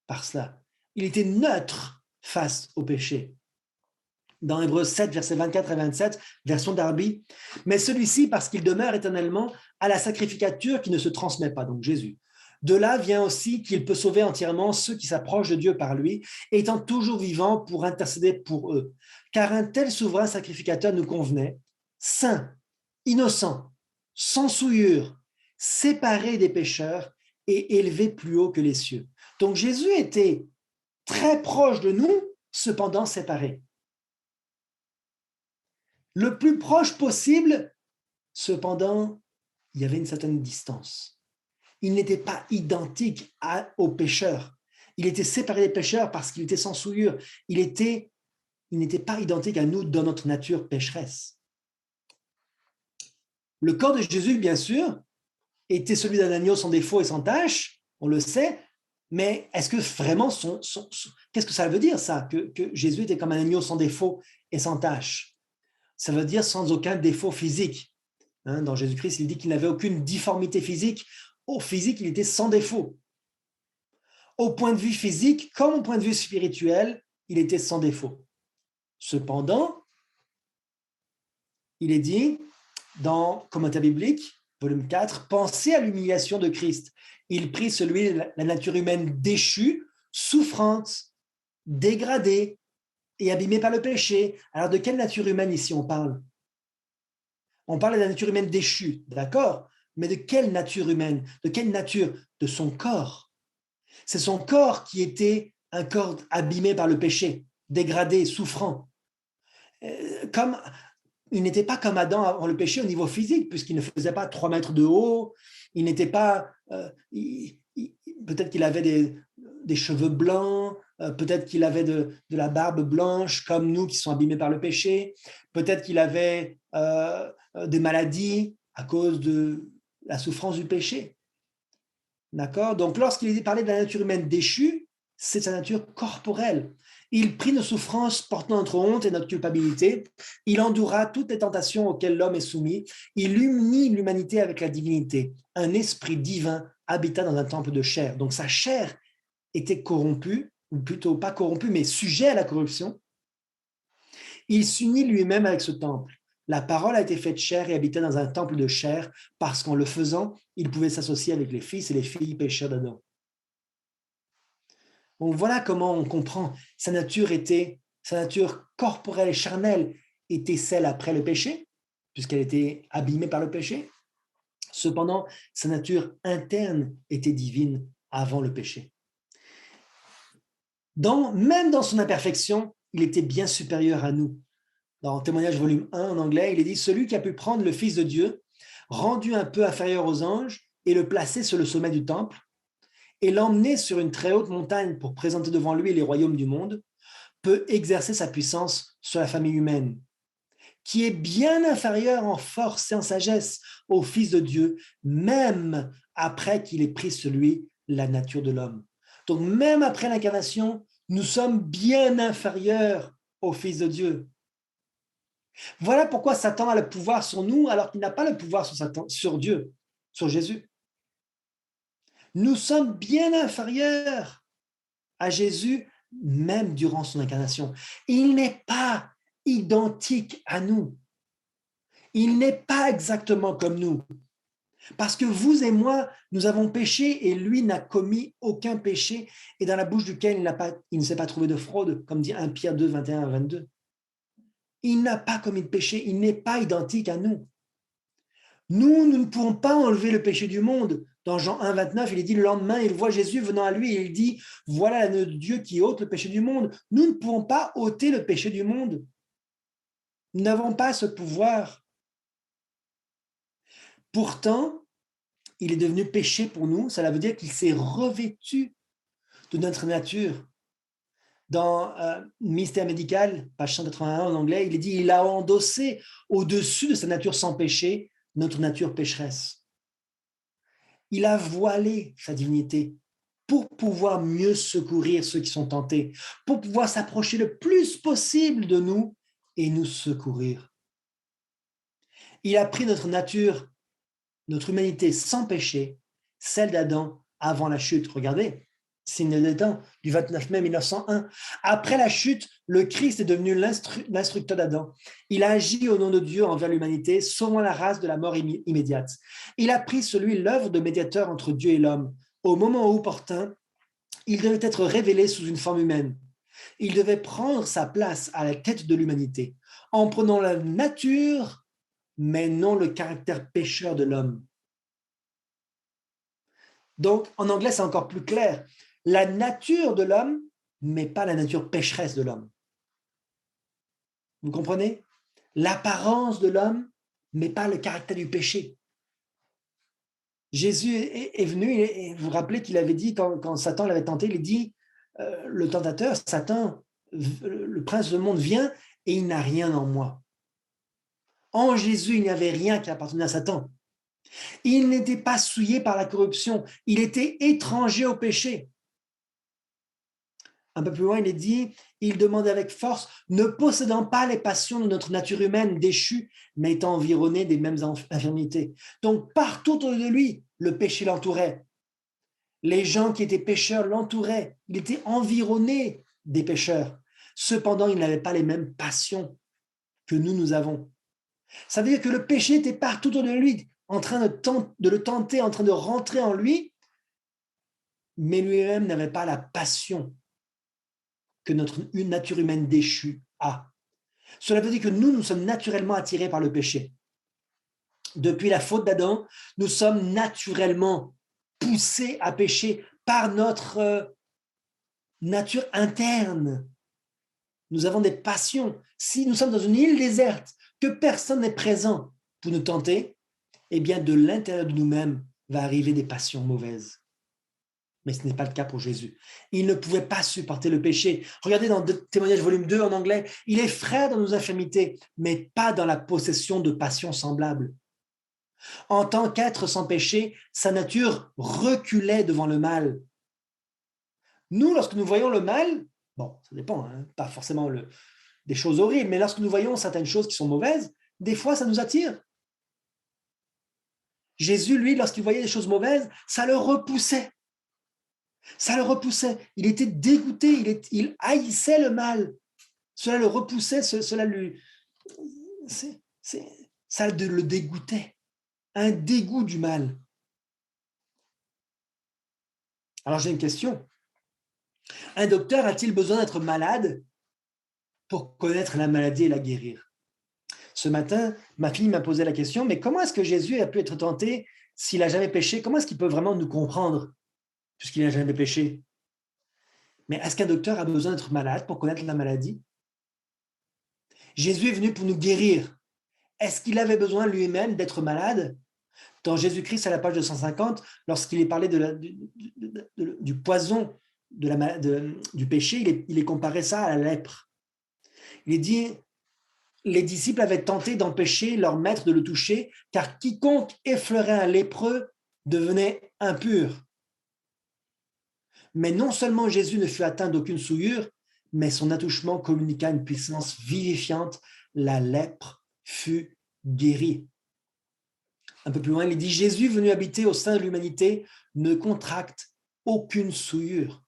par cela. Il était neutre face au péché. Dans Hébreux 7, versets 24 et 27, version Darby, mais celui-ci, parce qu'il demeure éternellement à la sacrificature qui ne se transmet pas, donc Jésus. De là vient aussi qu'il peut sauver entièrement ceux qui s'approchent de Dieu par lui, étant toujours vivant pour intercéder pour eux. Car un tel souverain sacrificateur nous convenait, saint, innocent, sans souillure, séparé des pécheurs et élevé plus haut que les cieux. Donc Jésus était très proche de nous, cependant séparé. Le plus proche possible, cependant, il y avait une certaine distance. Il n'était pas identique aux pécheurs. Il était séparé des pécheurs parce qu'il était sans souillure. Il n'était pas identique à nous dans notre nature pécheresse. Le corps de Jésus, bien sûr, était celui d'un agneau sans défaut et sans tache, on le sait, mais est-ce que vraiment qu'est-ce que ça veut dire ça, que Jésus était comme un agneau sans défaut et sans tache? Ça veut dire sans aucun défaut physique. Dans Jésus-Christ, il dit qu'il n'avait aucune difformité physique. Au physique, il était sans défaut. Au point de vue physique, comme au point de vue spirituel, il était sans défaut. Cependant, il est dit dans Commentaire biblique, volume 4, pensez à l'humiliation de Christ. Il prit celui de la nature humaine déchue, souffrante, dégradée et abîmée par le péché. Alors de quelle nature humaine ici on parle? On parle de la nature humaine déchue, d'accord? Mais de quelle nature humaine? De quelle nature? De son corps. C'est son corps qui était un corps abîmé par le péché, dégradé, souffrant. Comme il n'était pas comme Adam avant le péché au niveau physique, puisqu'il ne faisait pas 3 mètres de haut, il n'était pas, peut-être qu'il avait des cheveux blancs, peut-être qu'il avait de la barbe blanche, comme nous qui sont abîmés par le péché, peut-être qu'il avait des maladies à cause de la souffrance du péché. D'accord? Donc, lorsqu'il est parlé de la nature humaine déchue, c'est sa nature corporelle. Il prit nos souffrances portant notre honte et notre culpabilité. Il endoura toutes les tentations auxquelles l'homme est soumis. Il unit l'humanité avec la divinité. Un esprit divin habita dans un temple de chair. Donc sa chair était corrompue, ou plutôt pas corrompue, mais sujet à la corruption. Il s'unit lui-même avec ce temple. La parole a été faite chair et habitait dans un temple de chair parce qu'en le faisant, il pouvait s'associer avec les fils et les filles pécheurs d'Adam. Donc voilà comment on comprend. Sa nature corporelle et charnelle était celle après le péché, puisqu'elle était abîmée par le péché. Cependant, sa nature interne était divine avant le péché. Même dans son imperfection, il était bien supérieur à nous. Dans Témoignage volume 1 en anglais, il est dit « Celui qui a pu prendre le Fils de Dieu, rendu un peu inférieur aux anges, et le placer sur le sommet du temple, et l'emmener sur une très haute montagne pour présenter devant lui les royaumes du monde, peut exercer sa puissance sur la famille humaine. qui est bien inférieur en force et en sagesse au Fils de Dieu, même après qu'il ait pris la nature de l'homme. Donc même après l'incarnation, nous sommes bien inférieurs au Fils de Dieu. Voilà pourquoi Satan a le pouvoir sur nous alors qu'il n'a pas le pouvoir sur Dieu, sur Jésus. Nous sommes bien inférieurs à Jésus, même durant son incarnation. Il n'est pas identique à nous. Il n'est pas exactement comme nous. Parce que vous et moi, nous avons péché et lui n'a commis aucun péché et dans la bouche duquel il ne s'est pas trouvé de fraude, comme dit 1 Pierre 2, 21 à 22. Il n'a pas commis de péché, il n'est pas identique à nous. Nous ne pouvons pas enlever le péché du monde. Dans Jean 1, 29, il est dit le lendemain, il voit Jésus venant à lui et il dit, voilà l'agneau de Dieu qui ôte le péché du monde. Nous ne pouvons pas ôter le péché du monde. Nous n'avons pas ce pouvoir. Pourtant, il est devenu péché pour nous. Cela veut dire qu'il s'est revêtu de notre nature. Dans Mystère médical, page 181 en anglais, il est dit, il a endossé au-dessus de sa nature sans péché notre nature pécheresse. Il a voilé sa divinité pour pouvoir mieux secourir ceux qui sont tentés, pour pouvoir s'approcher le plus possible de nous et nous secourir. Il a pris notre nature, notre humanité sans péché, celle d'Adam avant la chute. Regardez, signe des temps du 29 mai 1901. Après la chute, le Christ est devenu l'instructeur d'Adam. Il a agi au nom de Dieu envers l'humanité, sauvant la race de la mort immédiate. Il a pris sur lui l'œuvre de médiateur entre Dieu et l'homme. Au moment opportun, il devait être révélé sous une forme humaine. Il devait prendre sa place à la tête de l'humanité, en prenant la nature, mais non le caractère pécheur de l'homme. Donc, en anglais, c'est encore plus clair. La nature de l'homme, mais pas la nature pécheresse de l'homme. Vous comprenez? L'apparence de l'homme, mais pas le caractère du péché. Jésus est venu, et vous vous rappelez qu'il avait dit, quand Satan l'avait tenté, il dit, le tentateur, Satan, le prince du monde vient et il n'a rien en moi. En Jésus, il n'y avait rien qui appartenait à Satan. Il n'était pas souillé par la corruption, il était étranger au péché. Un peu plus loin, il est dit, il demandait avec force, ne possédant pas les passions de notre nature humaine déchue, mais étant environné des mêmes infirmités. Donc, partout autour de lui, le péché l'entourait. Les gens qui étaient pécheurs l'entouraient. Il était environné des pécheurs. Cependant, il n'avait pas les mêmes passions que nous avons. Ça veut dire que le péché était partout autour de lui, en train de le tenter, en train de rentrer en lui, mais lui-même n'avait pas la passion que notre nature humaine déchue a. Cela veut dire que nous sommes naturellement attirés par le péché. Depuis la faute d'Adam, nous sommes naturellement poussés à pécher par notre nature interne. Nous avons des passions. Si nous sommes dans une île déserte, que personne n'est présent pour nous tenter, eh bien, de l'intérieur de nous-mêmes va arriver des passions mauvaises. Mais ce n'est pas le cas pour Jésus. Il ne pouvait pas supporter le péché. Regardez dans Témoignages volume 2 en anglais, il est frère dans nos infirmités, mais pas dans la possession de passions semblables. En tant qu'être sans péché, sa nature reculait devant le mal. Nous, lorsque nous voyons le mal, bon, ça dépend, hein, pas forcément des choses horribles, mais lorsque nous voyons certaines choses qui sont mauvaises, des fois, ça nous attire. Jésus, lui, lorsqu'il voyait des choses mauvaises, ça le repoussait. Ça le repoussait. Il était dégoûté, il haïssait le mal. Cela le repoussait, ça le dégoûtait. Un dégoût du mal. Alors j'ai une question. Un docteur a-t-il besoin d'être malade pour connaître la maladie et la guérir? Ce matin, ma fille m'a posé la question, mais comment est-ce que Jésus a pu être tenté s'il n'a jamais péché? Comment est-ce qu'il peut vraiment nous comprendre puisqu'il n'a jamais péché? Mais est-ce qu'un docteur a besoin d'être malade pour connaître la maladie? Jésus est venu pour nous guérir. Est-ce qu'il avait besoin lui-même d'être malade? Dans Jésus-Christ, à la page 250, lorsqu'il est parlé du poison du péché, il est comparé ça à la lèpre. Il est dit, les disciples avaient tenté d'empêcher leur maître de le toucher, car quiconque effleurait un lépreux devenait impur. Mais non seulement Jésus ne fut atteint d'aucune souillure, mais son attouchement communiqua une puissance vivifiante. La lèpre fut guérie. Un peu plus loin, il dit « Jésus, venu habiter au sein de l'humanité, ne contracte aucune souillure. »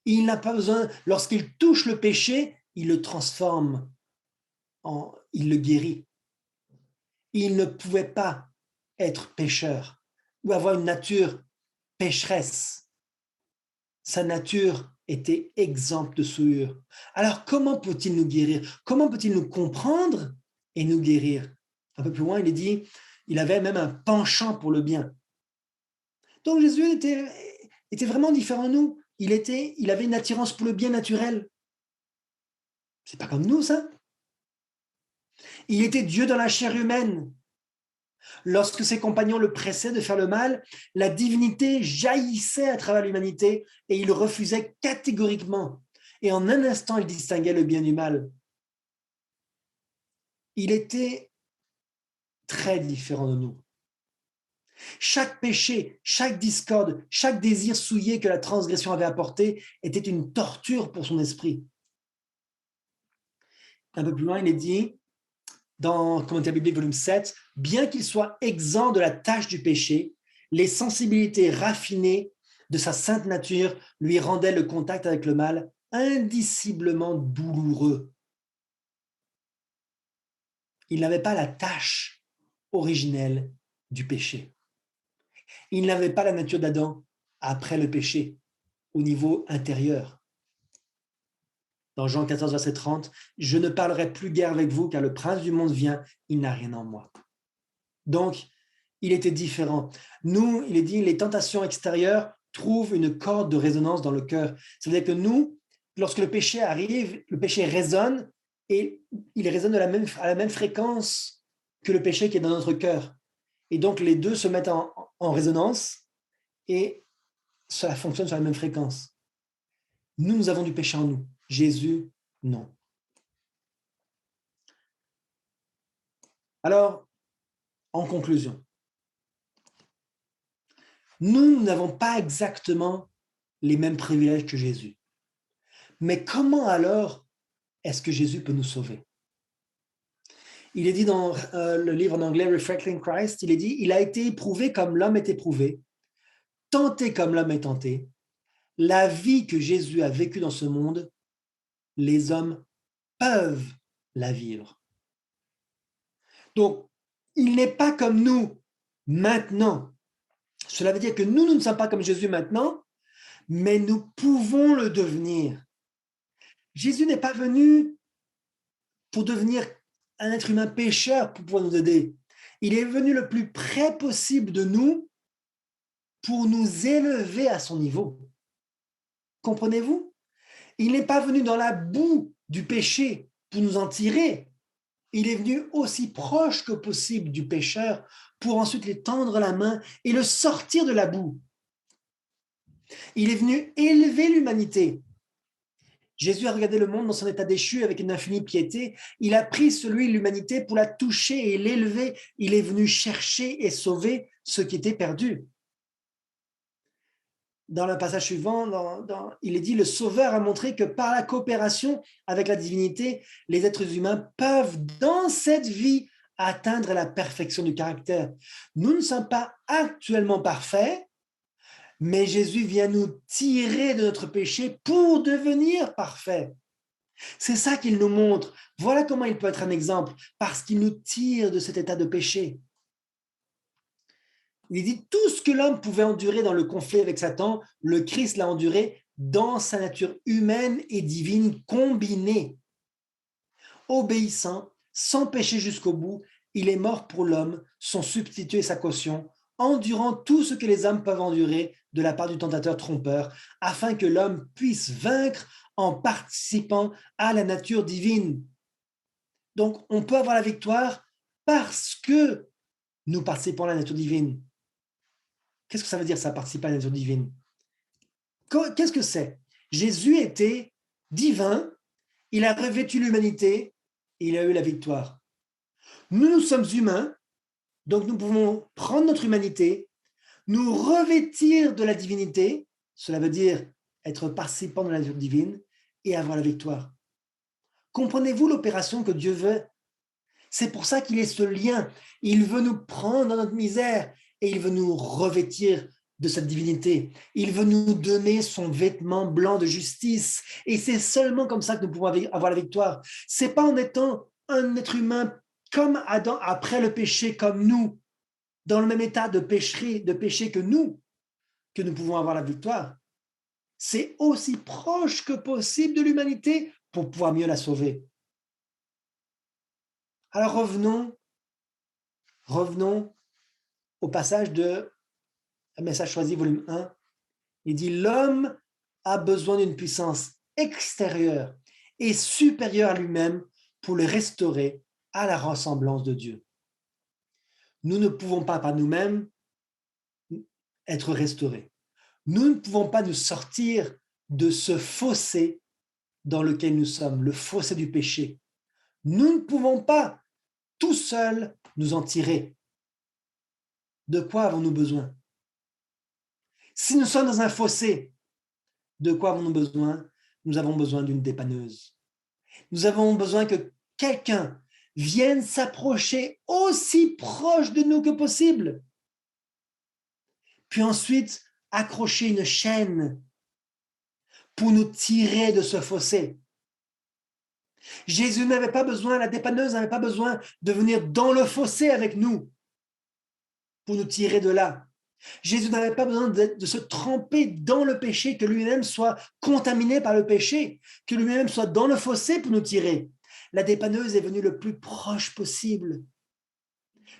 Il n'a pas besoin, lorsqu'il touche le péché, il le transforme, il le guérit. Il ne pouvait pas être pécheur ou avoir une nature pécheresse. Sa nature était exempte de souillure. Alors comment peut-il nous guérir? Comment peut-il nous comprendre et nous guérir? Un peu plus loin, il est dit, il avait même un penchant pour le bien. Donc Jésus était vraiment différent de nous. Il avait une attirance pour le bien naturel. C'est pas comme nous, ça. Il était Dieu dans la chair humaine. Lorsque ses compagnons le pressaient de faire le mal, la divinité jaillissait à travers l'humanité et il refusait catégoriquement. Et en un instant, il distinguait le bien du mal. Il était très différent de nous. Chaque péché, chaque discorde, chaque désir souillé que la transgression avait apporté était une torture pour son esprit. Un peu plus loin, il est dit, dans Commentaire biblique volume 7, bien qu'il soit exempt de la tâche du péché, les sensibilités raffinées de sa sainte nature lui rendaient le contact avec le mal indiciblement douloureux. Il n'avait pas la tâche originelle du péché. Il n'avait pas la nature d'Adam après le péché, au niveau intérieur. Dans Jean 14, verset 30, « Je ne parlerai plus guère avec vous, car le prince du monde vient, il n'a rien en moi. » Donc, il était différent. Nous, il est dit, les tentations extérieures trouvent une corde de résonance dans le cœur. C'est-à-dire que nous, lorsque le péché arrive, le péché résonne et il résonne à la même fréquence que le péché qui est dans notre cœur. Et donc, les deux se mettent en résonance et cela fonctionne sur la même fréquence. Nous avons du péché en nous. Jésus, non. Alors, en conclusion, nous n'avons pas exactement les mêmes privilèges que Jésus. Mais comment alors est-ce que Jésus peut nous sauver? Il est dit dans le livre en anglais Reflecting Christ, il est dit, il a été éprouvé comme l'homme est éprouvé, tenté comme l'homme est tenté. La vie que Jésus a vécue dans ce monde, les hommes peuvent la vivre. Donc, il n'est pas comme nous maintenant. Cela veut dire que nous ne sommes pas comme Jésus maintenant, mais nous pouvons le devenir. Jésus n'est pas venu pour devenir un être humain pécheur pour pouvoir nous aider. Il est venu le plus près possible de nous pour nous élever à son niveau. Comprenez-vous? Il n'est pas venu dans la boue du péché pour nous en tirer. Il est venu aussi proche que possible du pécheur pour ensuite lui tendre la main et le sortir de la boue. Il est venu élever l'humanité. Jésus a regardé le monde dans son état déchu avec une infinie piété. Il a pris celui, l'humanité, pour la toucher et l'élever. Il est venu chercher et sauver ceux qui étaient perdus. Dans le passage suivant, il est dit, le Sauveur a montré que par la coopération avec la divinité, les êtres humains peuvent, dans cette vie, atteindre la perfection du caractère. Nous ne sommes pas actuellement parfaits, mais Jésus vient nous tirer de notre péché pour devenir parfait. C'est ça qu'il nous montre. Voilà comment il peut être un exemple, parce qu'il nous tire de cet état de péché. Il dit tout ce que l'homme pouvait endurer dans le conflit avec Satan, le Christ l'a enduré dans sa nature humaine et divine combinée. Obéissant, sans péché jusqu'au bout, il est mort pour l'homme, son substitut et sa caution, endurant tout ce que les hommes peuvent endurer de la part du tentateur trompeur, afin que l'homme puisse vaincre en participant à la nature divine. Donc, on peut avoir la victoire parce que nous participons à la nature divine. Qu'est-ce que ça veut dire, ça, participer à la nature divine? Qu'est-ce que c'est? Jésus était divin, il a revêtu l'humanité, il a eu la victoire. Nous sommes humains, donc nous pouvons prendre notre humanité, nous revêtir de la divinité, cela veut dire être participant de la nature divine, et avoir la victoire. Comprenez-vous l'opération que Dieu veut? C'est pour ça qu'il est ce lien. Il veut nous prendre dans notre misère et il veut nous revêtir de cette divinité. Il veut nous donner son vêtement blanc de justice. Et c'est seulement comme ça que nous pouvons avoir la victoire. C'est pas en étant un être humain comme Adam après le péché, comme nous, dans le même état de péché que nous pouvons avoir la victoire. C'est aussi proche que possible de l'humanité pour pouvoir mieux la sauver. Alors revenons au passage de Un message choisi, volume 1. Il dit « L'homme a besoin d'une puissance extérieure et supérieure à lui-même pour le restaurer à la ressemblance de Dieu. » Nous ne pouvons pas par nous-mêmes être restaurés. Nous ne pouvons pas nous sortir de ce fossé dans lequel nous sommes, le fossé du péché. Nous ne pouvons pas tout seuls nous en tirer. De quoi avons-nous besoin? Si nous sommes dans un fossé, de quoi avons-nous besoin? Nous avons besoin d'une dépanneuse. Nous avons besoin que quelqu'un vienne s'approcher aussi proche de nous que possible. Puis ensuite, accrocher une chaîne pour nous tirer de ce fossé. Jésus n'avait pas besoin, la dépanneuse n'avait pas besoin de venir dans le fossé avec nous pour nous tirer de là. Jésus n'avait pas besoin de se tremper dans le péché, que lui-même soit contaminé par le péché, que lui-même soit dans le fossé pour nous tirer. La dépanneuse est venue le plus proche possible.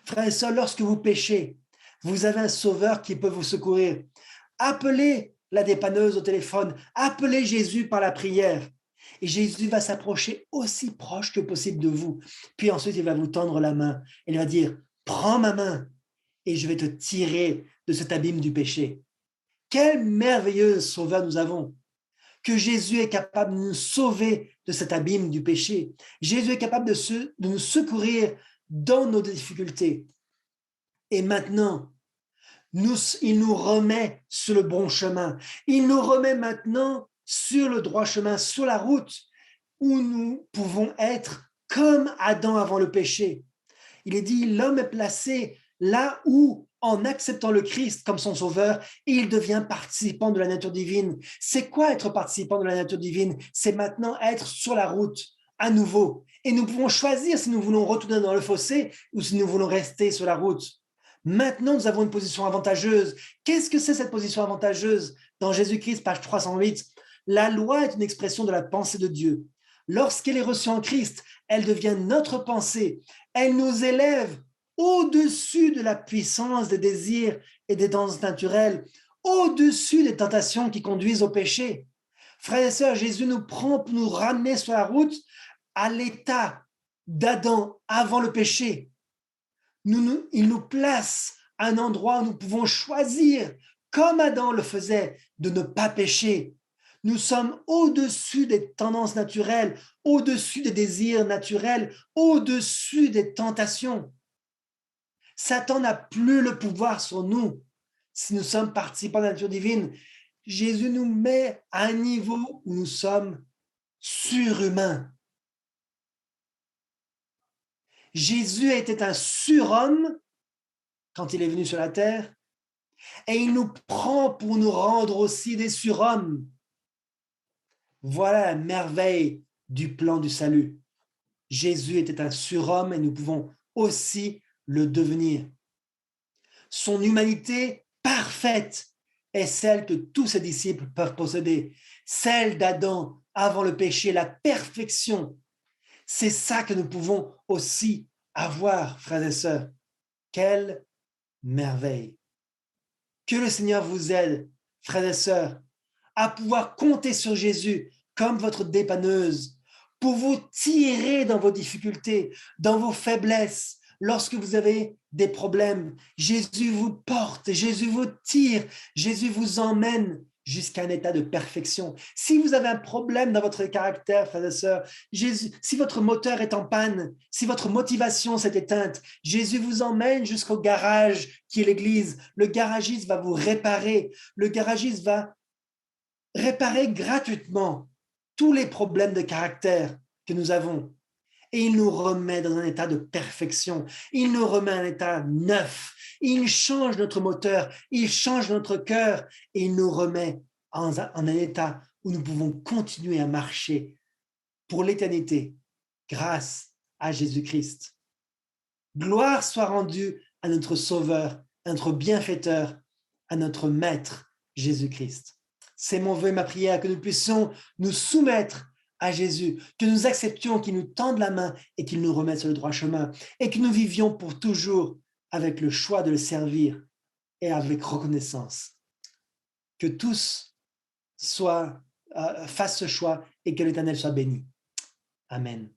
Frères et sœurs, lorsque vous péchez, vous avez un sauveur qui peut vous secourir. Appelez la dépanneuse au téléphone, appelez Jésus par la prière. Et Jésus va s'approcher aussi proche que possible de vous. Puis ensuite, il va vous tendre la main. Il va dire, prends ma main et je vais te tirer de cet abîme du péché. Quel merveilleux sauveur nous avons, que Jésus est capable de nous sauver de cet abîme du péché. Jésus est capable de nous secourir dans nos difficultés. Et maintenant, il nous remet sur le bon chemin. Il nous remet maintenant sur le droit chemin, sur la route où nous pouvons être comme Adam avant le péché. Il est dit, l'homme est placé là où, en acceptant le Christ comme son sauveur, il devient participant de la nature divine. C'est quoi être participant de la nature divine? C'est maintenant être sur la route à nouveau. Et nous pouvons choisir si nous voulons retourner dans le fossé ou si nous voulons rester sur la route. Maintenant, nous avons une position avantageuse. Qu'est-ce que c'est cette position avantageuse? Dans Jésus-Christ, page 308, la loi est une expression de la pensée de Dieu. Lorsqu'elle est reçue en Christ, elle devient notre pensée. Elle nous élève au-dessus de la puissance des désirs et des tendances naturelles, au-dessus des tentations qui conduisent au péché. Frères et sœurs, Jésus nous prend pour nous ramener sur la route à l'état d'Adam avant le péché. Il nous place à un endroit où nous pouvons choisir, comme Adam le faisait, de ne pas pécher. Nous sommes au-dessus des tendances naturelles, au-dessus des désirs naturels, au-dessus des tentations. Satan n'a plus le pouvoir sur nous si nous sommes participants de la nature divine. Jésus nous met à un niveau où nous sommes surhumains. Jésus était un surhomme quand il est venu sur la terre et il nous prend pour nous rendre aussi des surhommes. Voilà la merveille du plan du salut. Jésus était un surhomme et nous pouvons aussi le devenir. Son humanité parfaite est celle que tous ses disciples peuvent posséder, celle d'Adam avant le péché, la perfection. C'est ça que nous pouvons aussi avoir, frères et sœurs. Quelle merveille! Que le Seigneur vous aide, frères et sœurs, à pouvoir compter sur Jésus comme votre dépanneuse pour vous tirer dans vos difficultés, dans vos faiblesses. Lorsque vous avez des problèmes, Jésus vous porte, Jésus vous tire, Jésus vous emmène jusqu'à un état de perfection. Si vous avez un problème dans votre caractère, frères et sœurs, Jésus, si votre moteur est en panne, si votre motivation s'est éteinte, Jésus vous emmène jusqu'au garage qui est l'église. Le garagiste va vous réparer. Le garagiste va réparer gratuitement tous les problèmes de caractère que nous avons. Et il nous remet dans un état de perfection. Il nous remet un état neuf. Il change notre moteur, il change notre cœur et il nous remet en un état où nous pouvons continuer à marcher pour l'éternité grâce à Jésus-Christ. Gloire soit rendue à notre Sauveur, à notre bienfaiteur, à notre Maître Jésus-Christ. C'est mon vœu et ma prière que nous puissions nous soumettre à Jésus, que nous acceptions qu'il nous tende la main et qu'il nous remette sur le droit chemin et que nous vivions pour toujours avec le choix de le servir et avec reconnaissance. Que tous fassent ce choix et que l'Éternel soit béni. Amen.